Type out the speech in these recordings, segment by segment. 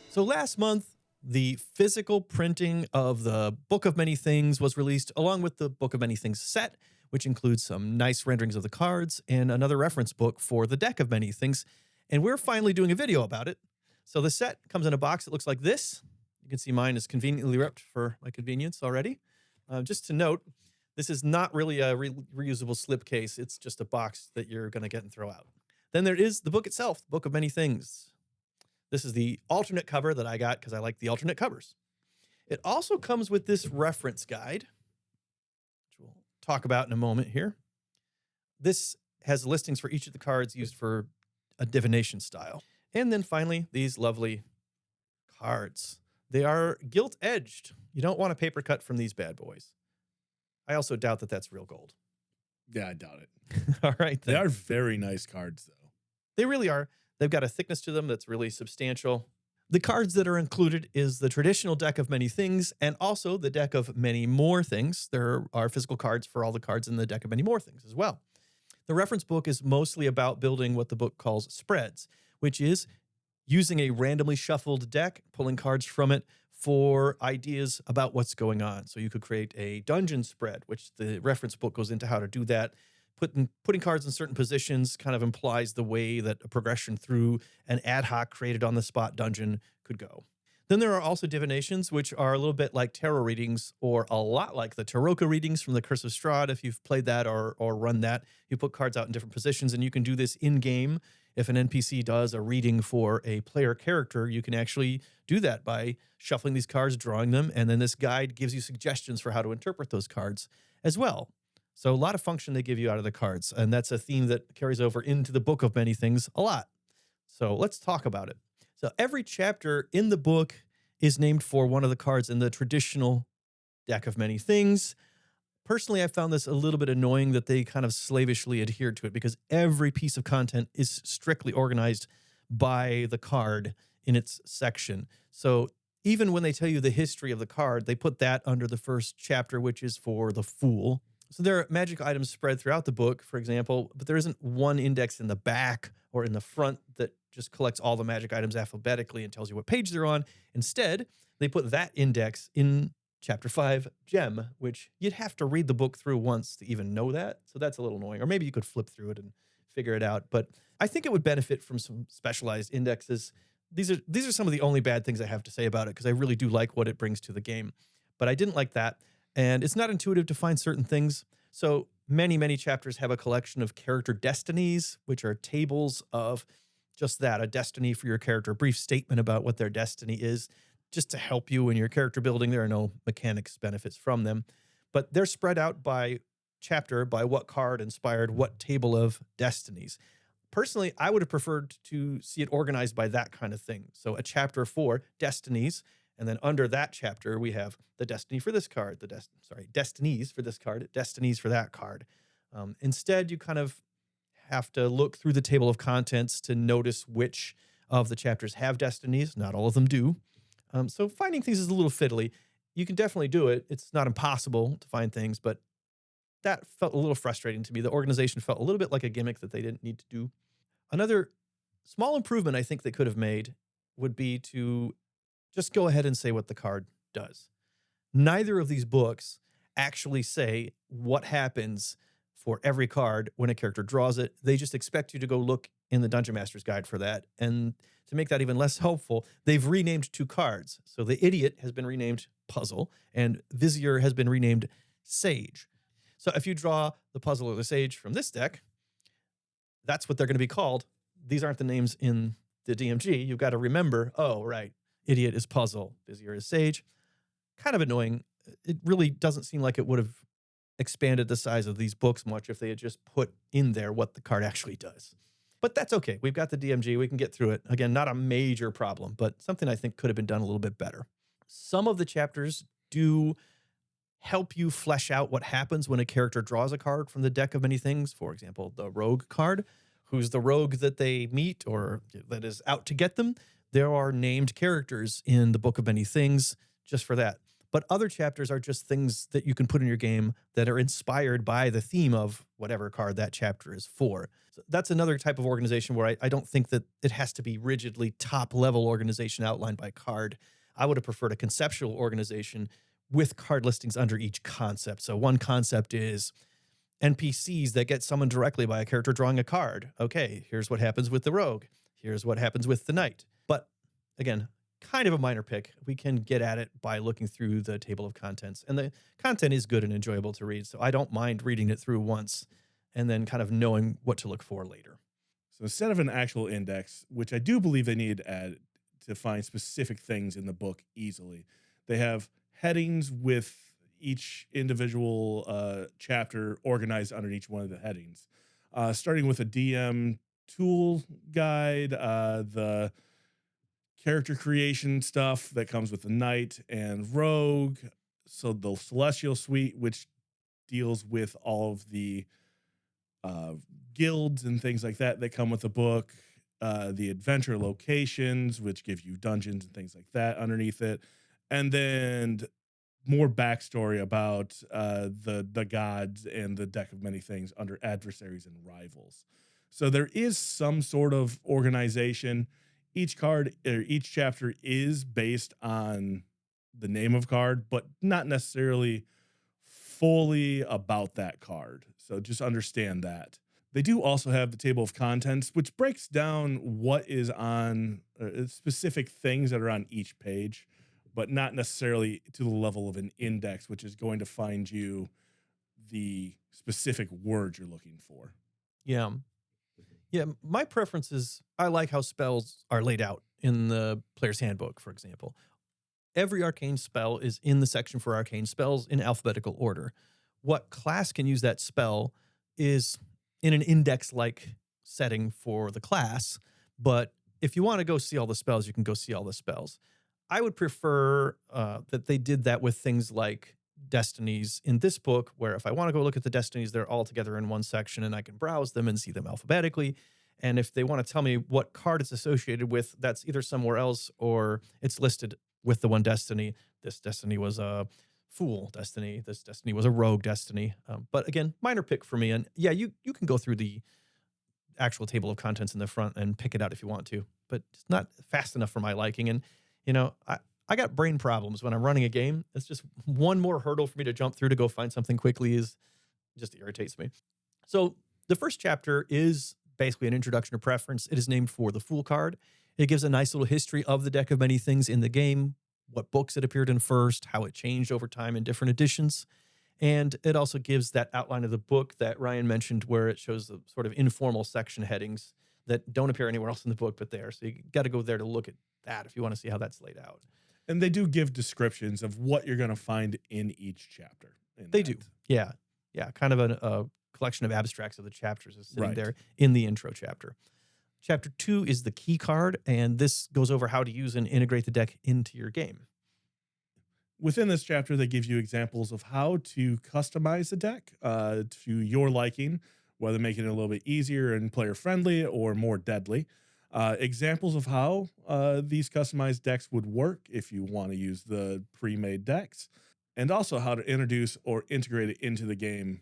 So last month, the physical printing of the Book of Many Things was released, along with the Book of Many Things set, which includes some nice renderings of the cards and another reference book for the Deck of Many Things. And we're finally doing a video about it. So the set comes in a box that looks like this. You can see mine is conveniently wrapped for my convenience already. Just to note, this is not really a reusable slipcase. It's just a box that you're going to get and throw out. Then there is the book itself, the Book of Many Things. This is the alternate cover that I got because I like the alternate covers. It also comes with this reference guide, which we'll talk about in a moment here. This has listings for each of the cards used for a divination style. And then finally, these lovely cards. They are gilt-edged. You don't want a paper cut from these bad boys. I also doubt that that's real gold. Yeah, I doubt it. All right, then. They are very nice cards, though. They really are. They've got a thickness to them that's really substantial. The cards that are included is the traditional Deck of Many Things and also the Deck of Many More Things. There are physical cards for all the cards in the Deck of Many More Things as well. The reference book is mostly about building what the book calls spreads, which is using a randomly shuffled deck, pulling cards from it for ideas about what's going on. So you could create a dungeon spread, which the reference book goes into how to do that. Putting cards in certain positions kind of implies the way that a progression through an ad hoc created on the spot dungeon could go. Then there are also divinations, which are a little bit like tarot readings, or a lot like the Taroka readings from the Curse of Strahd. If you've played that or run that, you put cards out in different positions, and you can do this in-game. If an NPC does a reading for a player character, you can actually do that by shuffling these cards, drawing them, and then this guide gives you suggestions for how to interpret those cards as well. So a lot of function they give you out of the cards, and that's a theme that carries over into the Book of Many Things a lot. So let's talk about it. So every chapter in the book is named for one of the cards in the traditional Deck of Many Things. Personally, I found this a little bit annoying that they kind of slavishly adhered to it because every piece of content is strictly organized by the card in its section. So even when they tell you the history of the card, they put that under the first chapter, which is for the Fool. So there are magic items spread throughout the book, for example, but there isn't one index in the back or in the front that just collects all the magic items alphabetically and tells you what page they're on. Instead, they put that index in Chapter 5, Gem, which you'd have to read the book through once to even know that. So that's a little annoying. Or maybe you could flip through it and figure it out. But I think it would benefit from some specialized indexes. These are some of the only bad things I have to say about it because I really do like what it brings to the game. But I didn't like that. And it's not intuitive to find certain things. So many chapters have a collection of character destinies, which are tables of just that, a destiny for your character, a brief statement about what their destiny is, just to help you in your character building. There are no mechanics benefits from them, but they're spread out by chapter, by what card inspired what table of destinies. Personally, I would have preferred to see it organized by that kind of thing. So a chapter for destinies, and then under that chapter, we have the destiny for this card, destinies for this card, destinies for that card. Instead, you kind of have to look through the table of contents to notice which of the chapters have destinies. Not all of them do. So finding things is a little fiddly. You can definitely do it. It's not impossible to find things, but that felt a little frustrating to me. The organization felt a little bit like a gimmick that they didn't need to do. Another small improvement I think they could have made would be to just go ahead and say what the card does. Neither of these books actually say what happens for every card when a character draws it. They just expect you to go look in the Dungeon Master's Guide for that. And to make that even less helpful, they've renamed two cards. So the Idiot has been renamed Puzzle, and Vizier has been renamed Sage. So if you draw the Puzzle or the Sage from this deck, that's what they're going to be called. These aren't the names in the DMG. You've got to remember, oh, right, Idiot is Puzzle, Vizier is Sage. Kind of annoying. It really doesn't seem like it would have expanded the size of these books much if they had just put in there what the card actually does. But that's okay. We've got the DMG. We can get through it. Again, not a major problem, but something I think could have been done a little bit better. Some of the chapters do help you flesh out what happens when a character draws a card from the Deck of Many Things. For example, the Rogue card. Who's the rogue that they meet or that is out to get them? There are named characters in the Book of Many Things just for that. But other chapters are just things that you can put in your game that are inspired by the theme of whatever card that chapter is for. So that's another type of organization where I don't think that it has to be rigidly top level organization outlined by card. I would have preferred a conceptual organization with card listings under each concept. So one concept is NPCs that get summoned directly by a character drawing a card. Okay, here's what happens with the rogue. Here's what happens with the knight. But again, kind of a minor pick. We can get at it by looking through the table of contents. And the content is good and enjoyable to read. So I don't mind reading it through once and then kind of knowing what to look for later. So instead of an actual index, which I do believe they need to add to find specific things in the book easily, they have headings with each individual chapter organized under each one of the headings, starting with a DM tool guide, the character creation stuff that comes with the knight and rogue. So the celestial suite, which deals with all of the uh, guilds and things like that that come with the book, the adventure locations, which give you dungeons and things like that underneath it, and then more backstory about the gods and the deck of many things under adversaries and rivals. So there is some sort of organization. Each card or each chapter is based on the name of card, but not necessarily fully about that card. So just understand that. They do also have the table of contents, which breaks down what is on specific things that are on each page, but not necessarily to the level of an index, which is going to find you the specific word you're looking for. Yeah. Yeah. My preference is I like how spells are laid out in the player's handbook, for example. Every arcane spell is in the section for arcane spells in alphabetical order. What class can use that spell is in an index like setting for the class. But if you want to go see all the spells, you can go see all the spells. I would prefer that they did that with things like destinies in this book, where if I want to go look at the destinies, they're all together in one section and I can browse them and see them alphabetically. And if they want to tell me what card it's associated with, that's either somewhere else or it's listed with the one destiny. This destiny was a fool destiny. This destiny was a rogue destiny. But again, minor pick for me. And yeah, you can go through the actual table of contents in the front and pick it out if you want to, but it's not fast enough for my liking. And I got brain problems when I'm running a game. It's just one more hurdle for me to jump through to go find something quickly is just irritates me. So the first chapter is basically an introduction to preference. It is named for the Fool card. It gives a nice little history of the deck of many things in the game, what books it appeared in first, how it changed over time in different editions. And it also gives that outline of the book that Ryan mentioned, where it shows the sort of informal section headings that don't appear anywhere else in the book but there. So you got to go there to look at that if you want to see how that's laid out. And they do give descriptions of what you're going to find in each chapter. They do. Yeah. Yeah. Kind of a collection of abstracts of the chapters is sitting Right. there in the intro chapter. Chapter 2 is the key card, and this goes over how to use and integrate the deck into your game. Within this chapter, they give you examples of how to customize the deck to your liking, whether making it a little bit easier and player friendly or more deadly. Examples of how these customized decks would work if you want to use the pre-made decks, and also how to introduce or integrate it into the game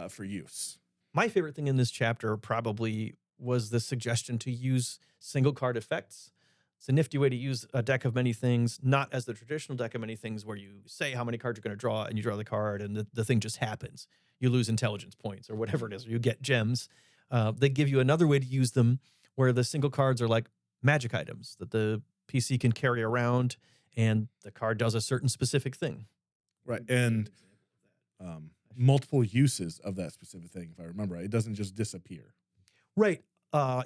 for use. My favorite thing in this chapter probably was the suggestion to use single card effects. It's a nifty way to use a deck of many things, not as the traditional deck of many things where you say how many cards you're going to draw and you draw the card and the thing just happens. You lose intelligence points or whatever it is, or you get gems. They give you another way to use them where the single cards are like magic items that the PC can carry around and the card does a certain specific thing. Right. And multiple uses of that specific thing, if I remember right. It doesn't just disappear. Right.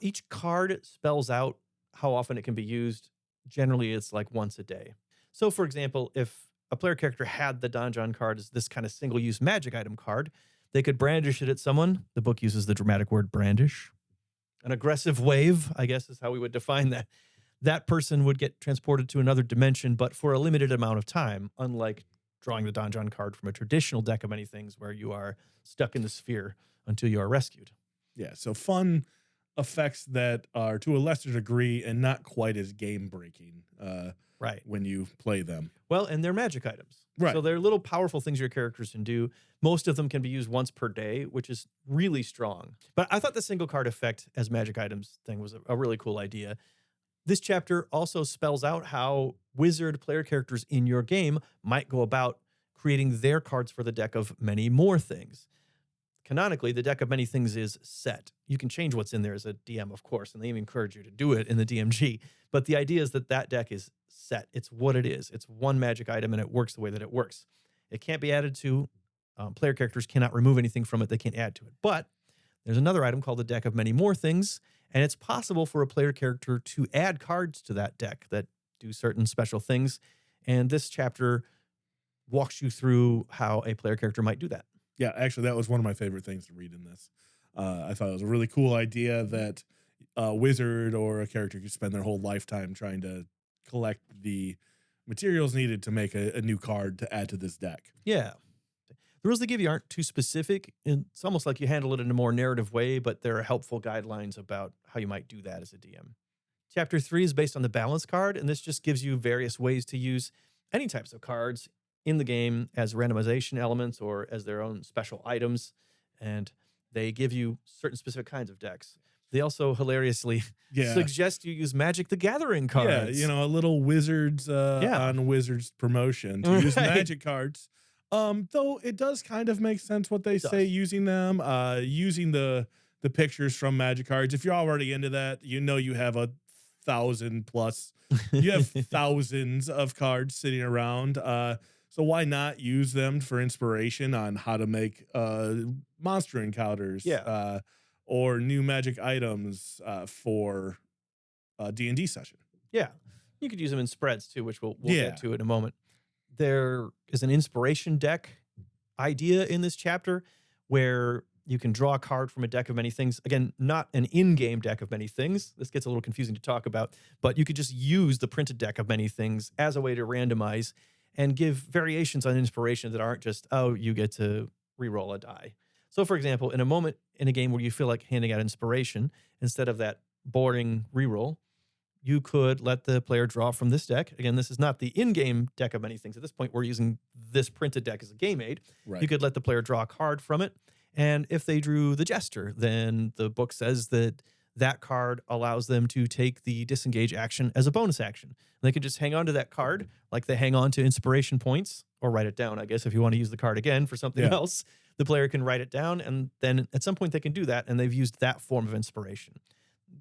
Each card spells out how often it can be used. Generally, it's like once a day. So, for example, if a player character had the Donjon card as this kind of single-use magic item card, they could brandish it at someone. The book uses the dramatic word brandish. An aggressive wave, I guess, is how we would define that. That person would get transported to another dimension, but for a limited amount of time, unlike drawing the Donjon card from a traditional deck of many things where you are stuck in the sphere until you are rescued. Yeah. So fun effects that are to a lesser degree and not quite as game breaking Right. when you play them. Well, and they're magic items. Right. So they're little powerful things your characters can do. Most of them can be used once per day, which is really strong. But I thought the single card effect as magic items thing was a really cool idea. This chapter also spells out how wizard player characters in your game might go about creating their cards for the deck of many more things. Canonically, the deck of many things is set. You can change what's in there as a DM, of course, and they even encourage you to do it in the DMG. But the idea is that that deck is set. It's what it is. It's one magic item, and it works the way that it works. It can't be added to. Player characters cannot remove anything from it. They can't add to it. But there's another item called the deck of many more things, and it's possible for a player character to add cards to that deck that do certain special things. And this chapter walks you through how a player character might do that. Yeah, actually, that was one of my favorite things to read in this. I thought it was a really cool idea that a wizard or a character could spend their whole lifetime trying to collect the materials needed to make a new card to add to this deck. Yeah. The rules they give you aren't too specific. It's almost like you handle it in a more narrative way, but there are helpful guidelines about how you might do that as a DM. Chapter 3 is based on the balance card, and this just gives you various ways to use any types of cards in the game as randomization elements or as their own special items. And they give you certain specific kinds of decks. They also hilariously Yeah. suggest you use Magic the Gathering Yeah, cards. you know, a little Wizards Yeah. on Wizards promotion to use Right. magic cards. Though it does kind of make sense what they It say does. using them, using the pictures from magic cards. If you're already into that, you know you have 1,000 plus, you have thousands of cards sitting around. So why not use them for inspiration on how to make monster encounters Yeah. or new magic items for a D&D session? Yeah. You could use them in spreads too, which we'll Yeah. get to in a moment. There is an inspiration deck idea in this chapter where you can draw a card from a deck of many things. Again, not an in-game deck of many things. This gets a little confusing to talk about, but you could just use the printed deck of many things as a way to randomize and give variations on inspiration that aren't just, oh, you get to re-roll a die. So, for example, in a moment in a game where you feel like handing out inspiration, instead of that boring re-roll, you could let the player draw from this deck. Again, this is not the in-game deck of many things. At this point, we're using this printed deck as a game aid. Right. You could let the player draw a card from it. And if they drew the Jester, then the book says that that card allows them to take the disengage action as a bonus action. And they can just hang on to that card like they hang on to inspiration points, or write it down, I guess, if you want to use the card again for something Yeah. else. The player can write it down, and then at some point they can do that, and they've used that form of inspiration.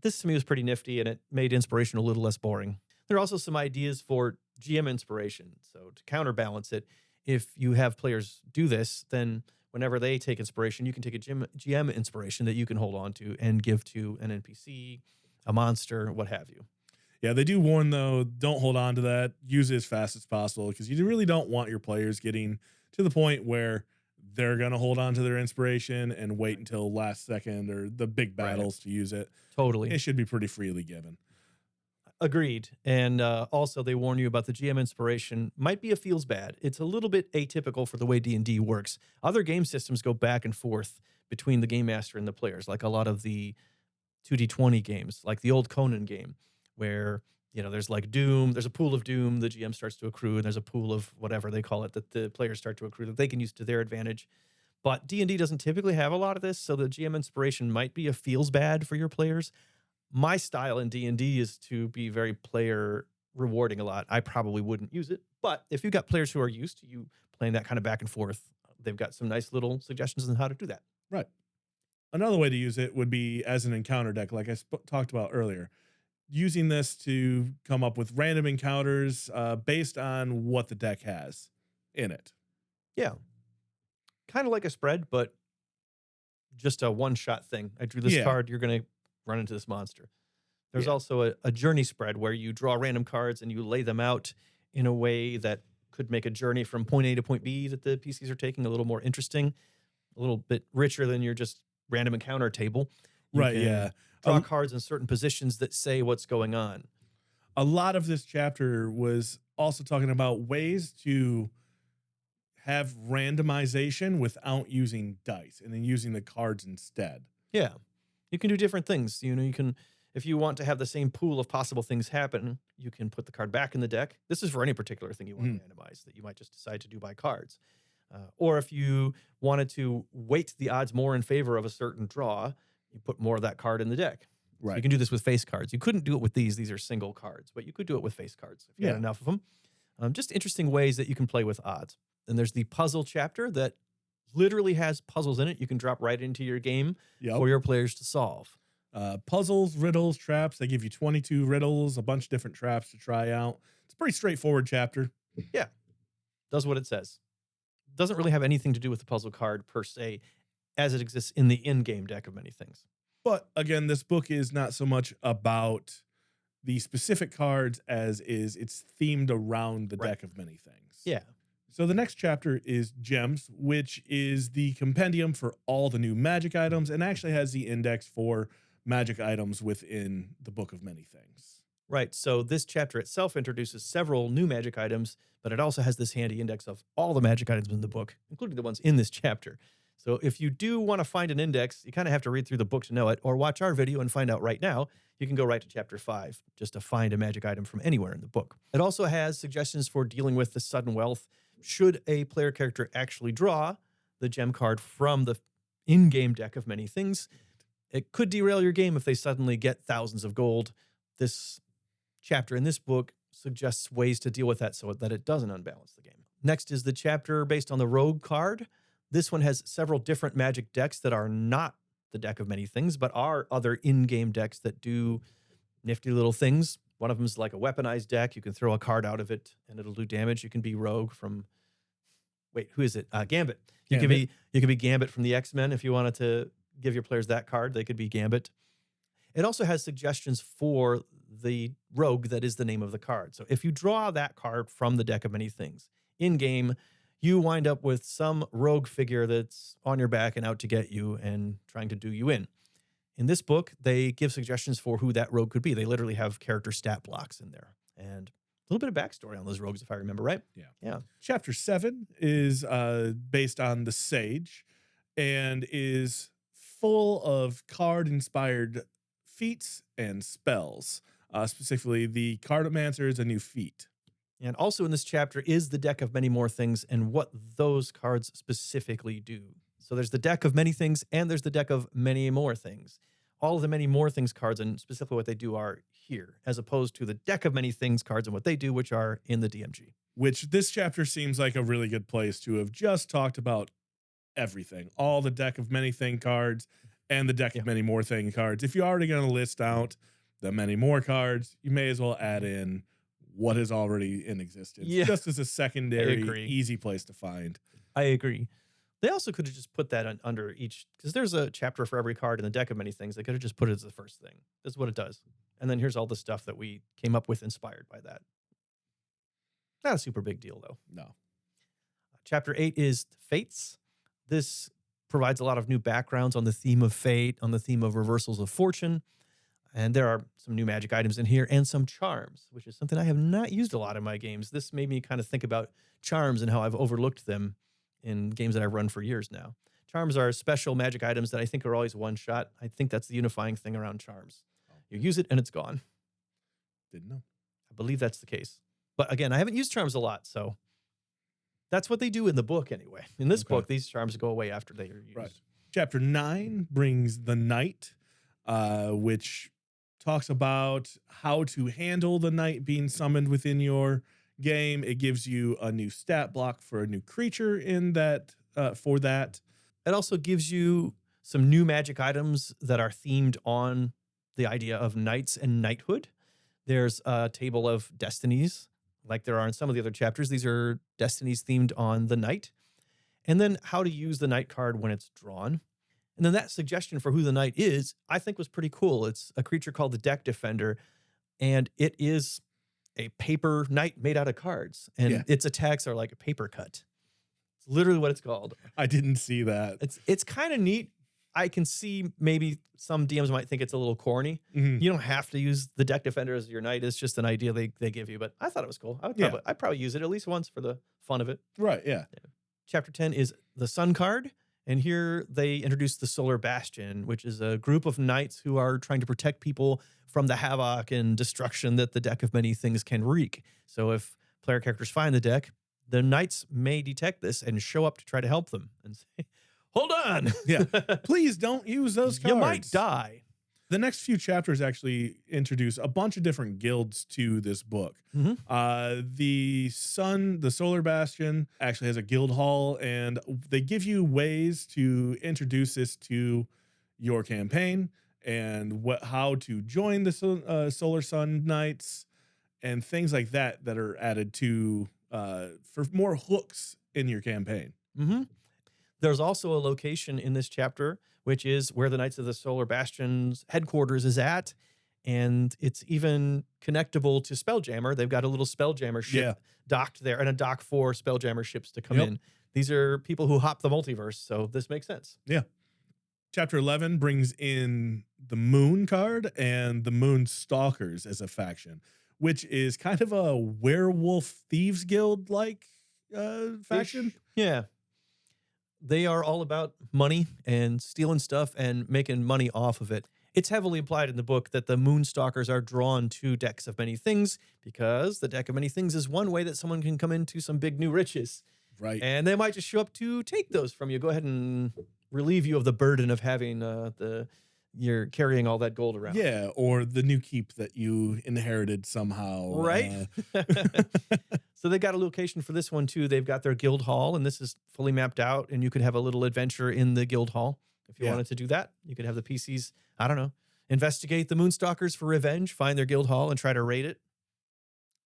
This to me was pretty nifty, and it made inspiration a little less boring. There are also some ideas for GM inspiration. So to counterbalance it, if you have players do this, then whenever they take inspiration, you can take a GM inspiration that you can hold on to and give to an NPC, a monster, what have you. Yeah, they do warn though, don't hold on to that. Use it as fast as possible because you really don't want your players getting to the point where they're going to hold on to their inspiration and wait until last second or the big Right. battles to use it. Totally. It should be pretty freely given. Agreed. And also, they warn you about the GM inspiration might be a feels bad. It's a little bit atypical for the way D&D works. Other game systems go back and forth between the game master and the players, like a lot of the 2D20 games, like the old Conan game, where there's like Doom, there's a pool of Doom, the GM starts to accrue, and there's a pool of whatever they call it that the players start to accrue that they can use to their advantage. But D&D doesn't typically have a lot of this, so the GM inspiration might be a feels bad for your players. My style in D&D is to be very player rewarding a lot. I probably wouldn't use it, but if you've got players who are used to you playing that kind of back and forth, they've got some nice little suggestions on how to do that. Right. Another way to use it would be as an encounter deck, like I talked about earlier. Using this to come up with random encounters based on what the deck has in it. Yeah. Kind of like a spread, but just a one-shot thing. I drew this Yeah. card, you're going to run into this monster. There's Yeah. also a journey spread where you draw random cards and you lay them out in a way that could make a journey from point A to point B that the PCs are taking a little more interesting, a little bit richer than your just random encounter table. You Right, can yeah. draw A- cards in certain positions that say what's going on. A lot of this chapter was also talking about ways to have randomization without using dice and then using the cards instead. Yeah. You can do different things. You can, if you want to have the same pool of possible things happen, you can put the card back in the deck. This is for any particular thing you want to Mhm. randomize that you might just decide to do by cards. Or if you wanted to weight the odds more in favor of a certain draw, you put more of that card in the deck. So you Right. can do this with face cards. You couldn't do it with these. These are single cards, but you could do it with face cards if you had Yeah. enough of them. Just interesting ways that you can play with odds. And there's the puzzle chapter that literally has puzzles in it. You can drop right into your game Yep. for your players to solve. Puzzles, riddles, traps. They give you 22 riddles, a bunch of different traps to try out. It's a pretty straightforward chapter. Yeah, does what it says. Doesn't really have anything to do with the puzzle card per se, as it exists in the in-game deck of many things. But again, this book is not so much about the specific cards as is it's themed around the Right. deck of many things. Yeah. So the next chapter is Gems, which is the compendium for all the new magic items and actually has the index for magic items within the book of many things. Right. So this chapter itself introduces several new magic items, but it also has this handy index of all the magic items in the book, including the ones in this chapter. So if you do want to find an index, you kind of have to read through the book to know it, or watch our video and find out right now. You can go right to chapter 5 just to find a magic item from anywhere in the book. It also has suggestions for dealing with the sudden wealth should a player character actually draw the gem card from the in-game deck of many things. It could derail your game if they suddenly get thousands of gold. This chapter in this book suggests ways to deal with that so that it doesn't unbalance the game. Next is the chapter based on the rogue card. This one has several different magic decks that are not the deck of many things, but are other in-game decks that do nifty little things. One of them is like a weaponized deck. You can throw a card out of it and it'll do damage. You can be Rogue from, wait, who is it? Gambit. Gambit. You could be Gambit from the X-Men if you wanted to give your players that card. They could be Gambit. It also has suggestions for the Rogue that is the name of the card. So if you draw that card from the deck of many things in game, you wind up with some rogue figure that's on your back and out to get you and trying to do you in. In this book, they give suggestions for who that rogue could be. They literally have character stat blocks in there and a little bit of backstory on those rogues, if I remember right. Yeah. Yeah. Chapter 7 is based on the Sage and is full of card inspired feats and spells. Specifically, the Cartomancer is a new feat. And also in this chapter is the deck of many more things and what those cards specifically do. So there's the deck of many things and there's the deck of many more things. All of the many more things cards and specifically what they do are here, as opposed to the deck of many things cards and what they do, which are in the DMG. Which this chapter seems like a really good place to have just talked about everything, all the deck of many thing cards and the deck of many more thing cards. If you're already going to list out the many more cards, you may as well add in what is already in existence, just as a secondary, easy place to find. I agree. They also could have just put that under each, because there's a chapter for every card in the deck of many things. They could have just put it as the first thing. That's what it does. And then here's all the stuff that we came up with inspired by that. Not a super big deal, though. No. Chapter 8 is Fates. This provides a lot of new backgrounds on the theme of fate, on the theme of reversals of fortune. And there are some new magic items in here and some charms, which is something I have not used a lot in my games. This made me kind of think about charms and how I've overlooked them in games that I've run for years now. Charms are special magic items that I think are always one shot. I think that's the unifying thing around charms. You use it and it's gone. Didn't know. I believe that's the case. But again, I haven't used charms a lot, so that's what they do in the book anyway. In this book, these charms go away after they are used. Right. Chapter 9 brings the Knight, which talks about how to handle the Knight being summoned within your game. It gives you a new stat block for a new creature in that for that. It also gives you some new magic items that are themed on the idea of knights and knighthood. There's a table of destinies, like there are in some of the other chapters. These are destinies themed on the knight. And then how to use the knight card when it's drawn. And then that suggestion for who the knight is, I think was pretty cool. It's a creature called the Deck Defender, and it is a paper knight made out of cards. And its attacks are like a paper cut. It's literally what it's called. I didn't see that. It's kind of neat. I can see maybe some DMs might think it's a little corny. Mm-hmm. You don't have to use the Deck Defender as your knight. It's just an idea they give you. But I thought it was cool. I'd probably use it at least once for the fun of it. Right, yeah. Chapter 10 is the Sun card, And here they introduce the Solar Bastion, which is a group of knights who are trying to protect people from the havoc and destruction that the deck of many things can wreak. So if player characters find the deck, the knights may detect this and show up to try to help them and say, hold on. Yeah. Please don't use those cards. You might die. The next few chapters actually introduce a bunch of different guilds to this book. Mhm. The Solar Bastion actually has a guild hall, and they give you ways to introduce this to your campaign and how to join the Solar Sun Knights and things like that that are added to for more hooks in your campaign. Mhm. There's also a location in this chapter, which is where the Knights of the Solar Bastion's headquarters is at. And it's even connectable to Spelljammer. They've got a little Spelljammer ship Yeah. docked there and a dock for Spelljammer ships to come Yep. in. These are people who hop the multiverse, so this makes sense. Yeah. Chapter 11 brings in the Moon card and the Moon Stalkers as a faction, which is kind of a werewolf thieves guild like faction. Ish. Yeah. They are all about money and stealing stuff and making money off of it. It's heavily implied in the book that the Moonstalkers are drawn to decks of many things because the deck of many things is one way that someone can come into some big new riches. Right. And they might just show up to take those from you. Go ahead and relieve you of the burden of having you're carrying all that gold around. Yeah, or the new keep that you inherited somehow. Right? So they got a location for this one too. They've got their guild hall, and this is fully mapped out, and you could have a little adventure in the guild hall. If you Yeah. wanted to do that, you could have the PCs, I don't know, investigate the Moonstalkers for revenge, find their guild hall and try to raid it.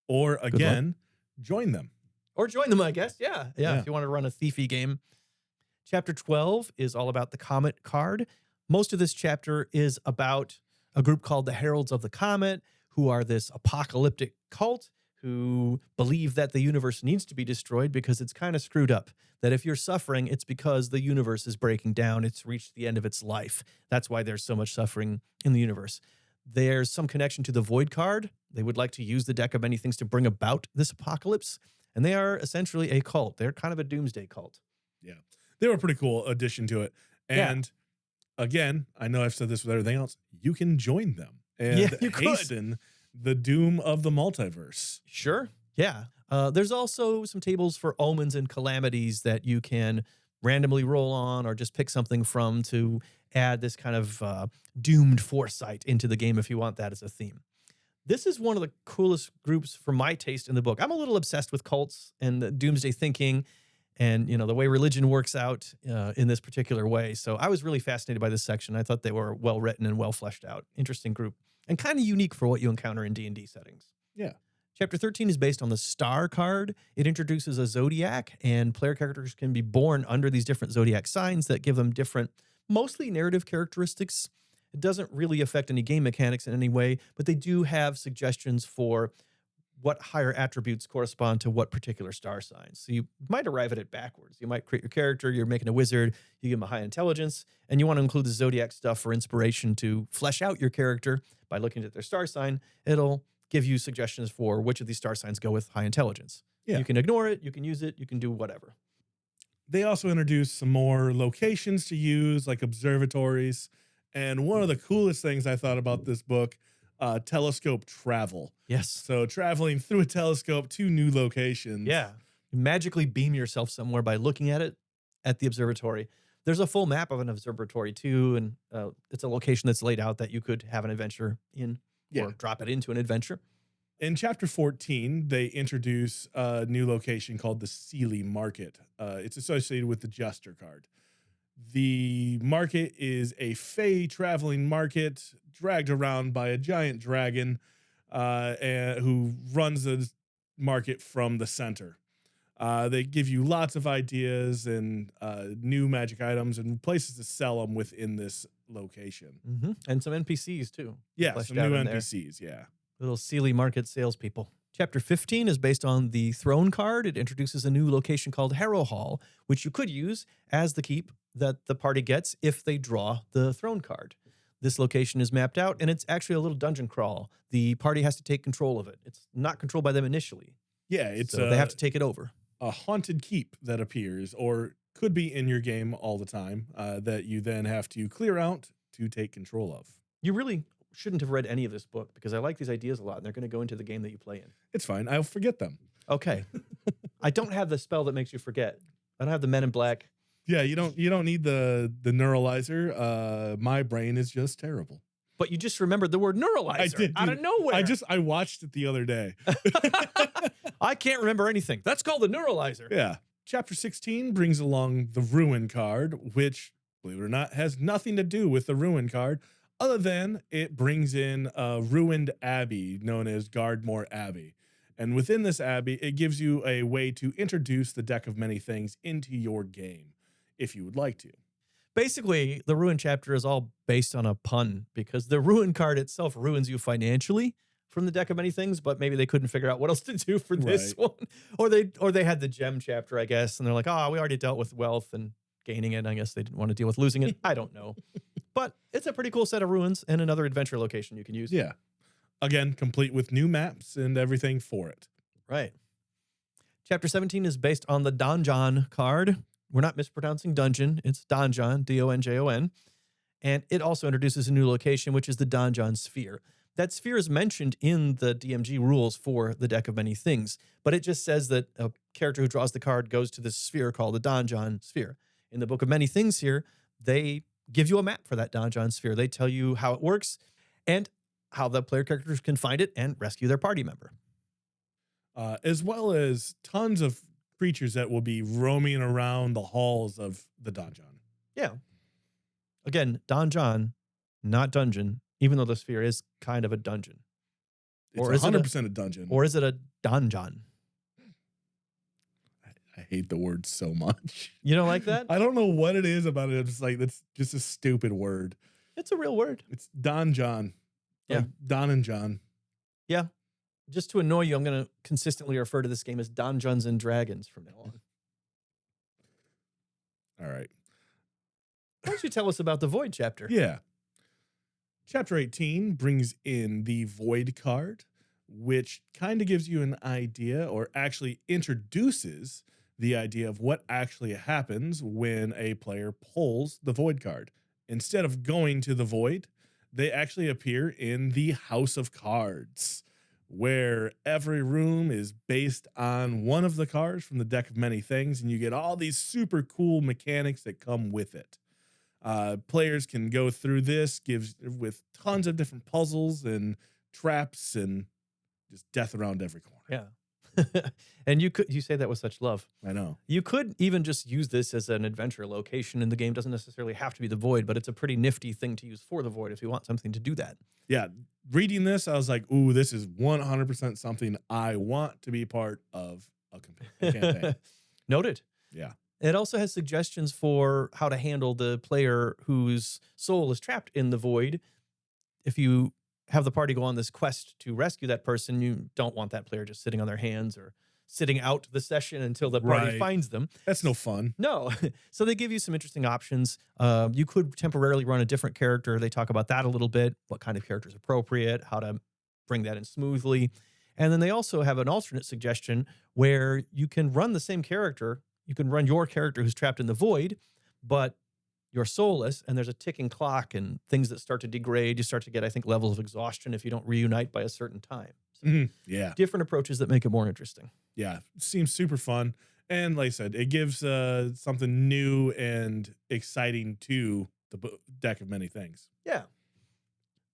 Or again, join them. Or join them, I guess. Yeah. Yeah. If you want to run a thiefy game. Chapter 12 is all about the Comet card. Most of this chapter is about a group called the Heralds of the Comet, who are this apocalyptic cult who believe that the universe needs to be destroyed because it's kind of screwed up. That if you're suffering, it's because the universe is breaking down. It's reached the end of its life. That's why there's so much suffering in the universe. There's some connection to the Void card. They would like to use the deck of many things to bring about this apocalypse. And they are essentially a cult. They're kind of a doomsday cult. Yeah. They were a pretty cool addition to it. And again, I know I've said this with everything else. You can join them and you could. hasten the doom of the multiverse. Sure. Yeah. There's also some tables for omens and calamities that you can randomly roll on or just pick something from to add this kind of doomed foresight into the game if you want that as a theme. This is one of the coolest groups for my taste in the book. I'm a little obsessed with cults and the doomsday thinking and, you know, the way religion works out in this particular way. So I was really fascinated by this section. I thought they were well written and well fleshed out. Interesting group and kind of unique for what you encounter in D&D settings. Yeah. Chapter 13 is based on the Star card. It introduces a zodiac, and player characters can be born under these different zodiac signs that give them different, mostly narrative characteristics. It doesn't really affect any game mechanics in any way, but they do have suggestions for what higher attributes correspond to what particular star signs. So you might arrive at it backwards. You might create your character, you're making a wizard, you give them a high intelligence, and you want to include the zodiac stuff for inspiration to flesh out your character by looking at their star sign. It'll give you suggestions for which of these star signs go with high intelligence. Yeah. You can ignore it, you can use it, you can do whatever. They also introduced some more locations to use, like observatories. And one of the coolest things I thought about this book, telescope travel. Yes. So traveling through a telescope to new locations. Yeah. You magically beam yourself somewhere by looking at it at the observatory. There's a full map of an observatory too, and it's a location that's laid out that you could have an adventure in or drop it into an adventure. In chapter 14, they introduce a new location called the Sealy Market. It's associated with the Jester card. The market is a fey traveling market dragged around by a giant dragon who runs the market from the center. They give you lots of ideas and new magic items and places to sell them within this location. Mm-hmm. And some NPCs too. Yeah, fleshed some out new in there. NPCs, yeah. Little Sealy Market salespeople. Chapter 15 is based on the Throne card. It introduces a new location called Harrow Hall, which you could use as the keep that the party gets if they draw the Throne card. This location is mapped out, and it's actually a little dungeon crawl. The party has to take control of it. It's not controlled by them initially. Yeah, it's so they have to take it over. a haunted keep that appears, or could be in your game all the time that you then have to clear out to take control of. You really shouldn't have read any of this book because I like these ideas a lot and they're going to go into the game that you play in. It's fine. I'll forget them. Okay. I don't have the spell that makes you forget. I don't have the Men in Black. Yeah, you don't need the neuralizer. My brain is just terrible. But you just remembered the word neuralizer I did out dude. of nowhere. I watched it the other day. I can't remember anything. That's called the neuralizer. Yeah. Chapter 16 brings along the Ruin card, which, believe it or not, has nothing to do with the Ruin card, other than it brings in a ruined abbey known as Gardmore Abbey. And within this abbey, it gives you a way to introduce the deck of many things into your game, if you would like to. Basically, the Ruin chapter is all based on a pun because the Ruin card itself ruins you financially from the deck of many things, but maybe they couldn't figure out what else to do for this Right. one. Or they had the gem chapter, I guess, and they're like, oh, we already dealt with wealth and gaining it. I guess they didn't want to deal with losing it. I don't know. But it's a pretty cool set of ruins and another adventure location you can use. Yeah. Again, complete with new maps and everything for it. Right. Chapter 17 is based on the Donjon card. We're not mispronouncing dungeon. It's Donjon, Donjon. And it also introduces a new location, which is the Donjon Sphere. That sphere is mentioned in the DMG rules for the deck of many things, but it just says that a character who draws the card goes to this sphere called the Donjon Sphere. In the Book of Many Things here, they give you a map for that Donjon Sphere. They tell you how it works and how the player characters can find it and rescue their party member. As well as tons of creatures that will be roaming around the halls of the donjon. Yeah. Again, donjon, not dungeon, even though the sphere is kind of a dungeon. It's Or is it a- 100% a dungeon. Or is it a donjon? I hate the word so much. You don't like that? I don't know what it is about it. It's like, that's just a stupid word. It's a real word. It's donjon. Yeah. Like Don and John. Yeah. Just to annoy you, I'm going to consistently refer to this game as Donjons and Dragons from now on. All right. Why don't you tell us about the Void chapter? Yeah. Chapter 18 brings in the Void card, which kind of gives you an idea or actually introduces the idea of what actually happens when a player pulls the Void card. Instead of going to the Void, they actually appear in the House of Cards, where every room is based on one of the cards from the deck of many things, and you get all these super cool mechanics that come with it. Players can go through this, gives with tons of different puzzles and traps and just death around every corner. Yeah. And you say that with such love. I know. You could even just use this as an adventure location, and the game doesn't necessarily have to be the Void, but it's a pretty nifty thing to use for the Void if you want something to do that. Yeah. Reading this, I was like, ooh, this is 100% something I want to be part of a campaign. Noted. Yeah. It also has suggestions for how to handle the player whose soul is trapped in the Void. If you have the party go on this quest to rescue that person, you don't want that player just sitting on their hands or sitting out the session until the party Right. finds them. That's no fun. No. So they give you some interesting options. You could temporarily run a different character. They talk about that a little bit, what kind of character is appropriate, how to bring that in smoothly. And then they also have an alternate suggestion where you can run the same character. You can run your character who's trapped in the Void, but you're soulless, and there's a ticking clock and things that start to degrade. You start to get, I think, levels of exhaustion if you don't reunite by a certain time. So Yeah. different approaches that make it more interesting. Yeah. Seems super fun. And like I said, it gives something new and exciting to the deck of many things. Yeah.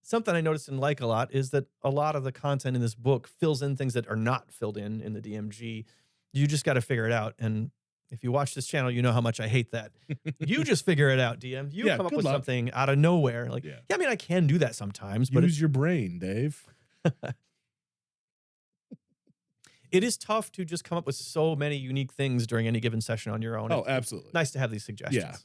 Something I noticed and like a lot is that a lot of the content in this book fills in things that are not filled in the DMG. You just got to figure it out. And if you watch this channel, you know how much I hate that. You just figure it out, DM. You Yeah, come up good with luck. something out of nowhere. Like, Yeah. I mean, I can do that sometimes, but Use your brain, Dave. it is tough to just come up with so many unique things during any given session on your own. Oh, It's absolutely. nice to have these suggestions. Yeah.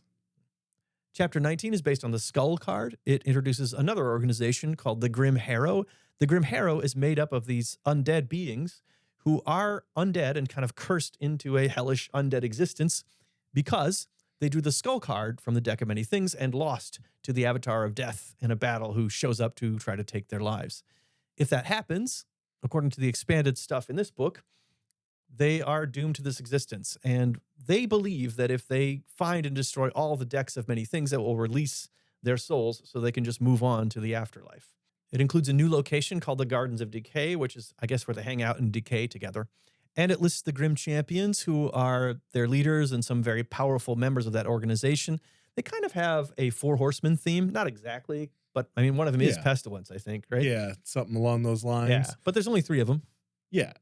Chapter 19 is based on the Skull card. It introduces another organization called the Grim Harrow. The Grim Harrow is made up of these undead beings who are undead and kind of cursed into a hellish undead existence because they drew the Skull card from the deck of many things and lost to the Avatar of Death in a battle who shows up to try to take their lives. If that happens, according to the expanded stuff in this book, They are doomed to this existence, and they believe that if they find and destroy all the decks of many things, that will release their souls so they can just move on to the afterlife. It includes a new location called the Gardens of Decay, which is, I guess, where they hang out and decay together. And it lists the Grim Champions, who are their leaders and some very powerful members of that organization. They kind of have a Four Horsemen theme, not exactly, but I mean, one of them is Yeah. Pestilence, I think, right? Yeah, something along those Yeah, lines. but there's only three of them. Yeah.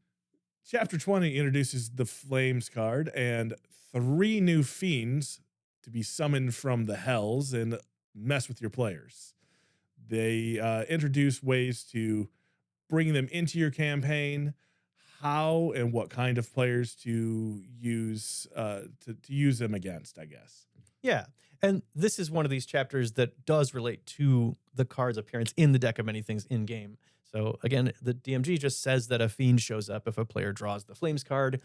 Chapter 20 introduces the Flames card and 3 new fiends to be summoned from the hells and mess with your players. They introduce ways to bring them into your campaign, how and what kind of players to use to use them against, I guess. Yeah. And this is one of these chapters that does relate to the card's appearance in the deck of many things in game. So again, the DMG just says that a fiend shows up if a player draws the Flames card.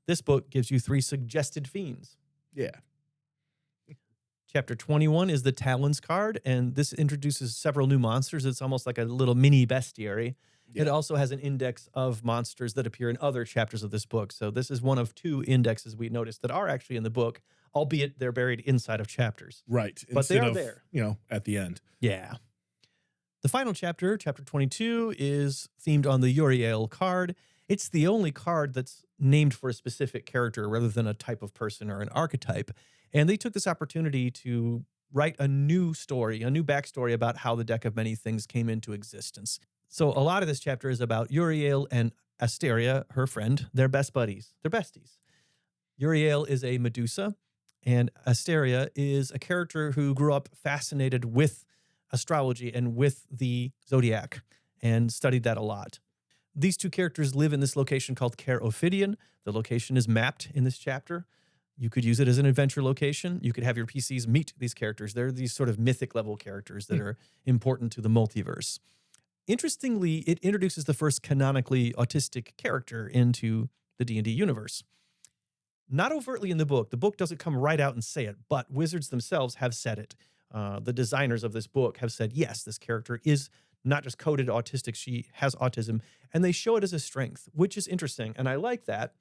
This book gives you 3 suggested fiends. Yeah. Chapter 21 is the Talons card, and this introduces several new monsters. It's almost like a little mini bestiary. Yeah. It also has an index of monsters that appear in other chapters of this book. So this is one of 2 indexes we noticed that are actually in the book, albeit they're buried inside of chapters. Right. But they Instead are of, there. at the end. Yeah. The final chapter, chapter 22, is themed on the Uriel card. It's the only card that's named for a specific character rather than a type of person or an archetype. And they took this opportunity to write a new story, a new backstory about how the deck of many things came into existence. So a lot of this chapter is about Uriel and Asteria, her friend. They're best buddies. They're besties. Uriel is a Medusa, and Asteria is a character who grew up fascinated with astrology and with the zodiac and studied that a lot. These 2 characters live in this location called Caer Ophidian. The location is mapped in this chapter. You could use it as an adventure location. You could have your PCs meet these characters. They're these sort of mythic level characters that are important to the multiverse. Interestingly, it introduces the first canonically autistic character into the D&D universe. Not overtly in the book. The book doesn't come right out and say it, but wizards themselves have said it. The designers of this book have said, yes, this character is not just coded autistic, she has autism, and they show it as a strength, which is interesting, and I like that.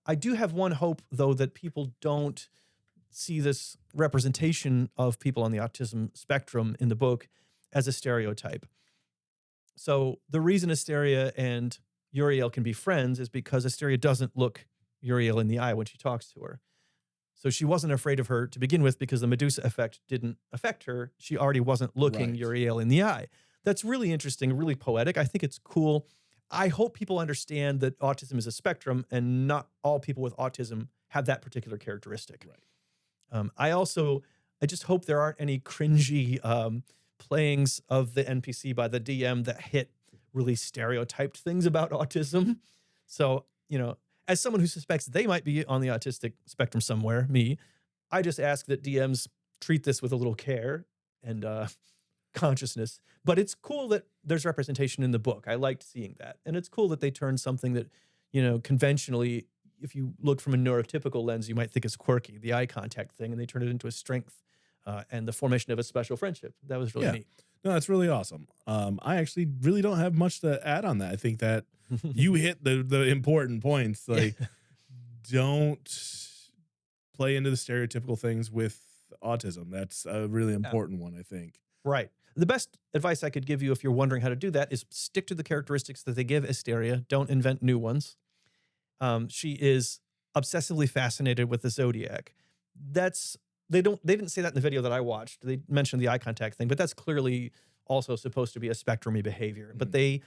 I do have one hope, though, that people don't see this representation of people on the autism spectrum in the book as a stereotype. So the reason Asteria and Uriel can be friends is because Asteria doesn't look Uriel in the eye when she talks to her. So she wasn't afraid of her to begin with because the Medusa effect didn't affect her. She already wasn't looking Right. Uriel in the eye. That's really interesting, really poetic. I think it's cool. I hope people understand that autism is a spectrum and not all people with autism have that particular characteristic. Right. I just hope there aren't any cringy playings of the NPC by the DM that hit really stereotyped things about autism. So, as someone who suspects they might be on the autistic spectrum somewhere, me, I just ask that DMs treat this with a little care and consciousness. But it's cool that there's representation in the book. I liked seeing that. And it's cool that they turned something that, conventionally, if you look from a neurotypical lens, you might think is quirky, the eye contact thing, and they turned it into a strength and the formation of a special friendship. That was really Yeah. neat. No, that's really awesome. I actually really don't have much to add on that. I think that you hit the important points. Like, don't play into the stereotypical things with autism. That's a really important one, I think. Right. The best advice I could give you if you're wondering how to do that is stick to the characteristics that they give Asteria. Don't invent new ones. She is obsessively fascinated with the zodiac. They didn't say that in the video that I watched. They mentioned the eye contact thing, but that's clearly also supposed to be a spectrumy behavior. But they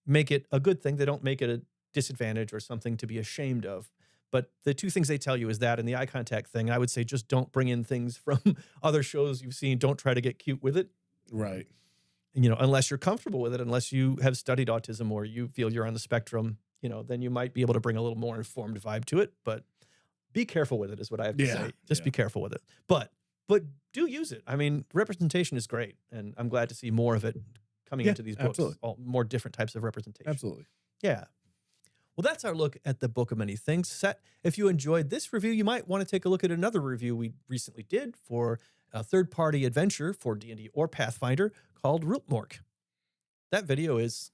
make it a good thing. They don't make it a disadvantage or something to be ashamed of. But the 2 things they tell you is that and the eye contact thing. I would say just don't bring in things from other shows you've seen. Don't try to get cute with it. Right. Unless you're comfortable with it, unless you have studied autism or you feel you're on the spectrum, then you might be able to bring a little more informed vibe to it. But be careful with it is what I have to say. Just be careful with it. But do use it. I mean, representation is great. And I'm glad to see more of it coming into these books. Absolutely. All more different types of representation. Absolutely. Yeah. Well, that's our look at the Book of Many Things set. If you enjoyed this review, you might want to take a look at another review we recently did for a third-party adventure for D&D or Pathfinder called Rootmork. That video is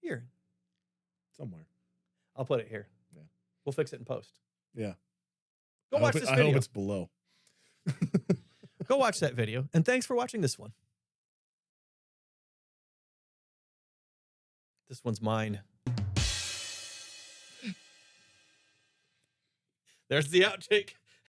here. Somewhere. I'll put it here. Yeah. We'll fix it in post. Yeah. Go watch this I hope video. it's below. Go watch that video. And thanks for watching this one. This one's mine. There's the outtake.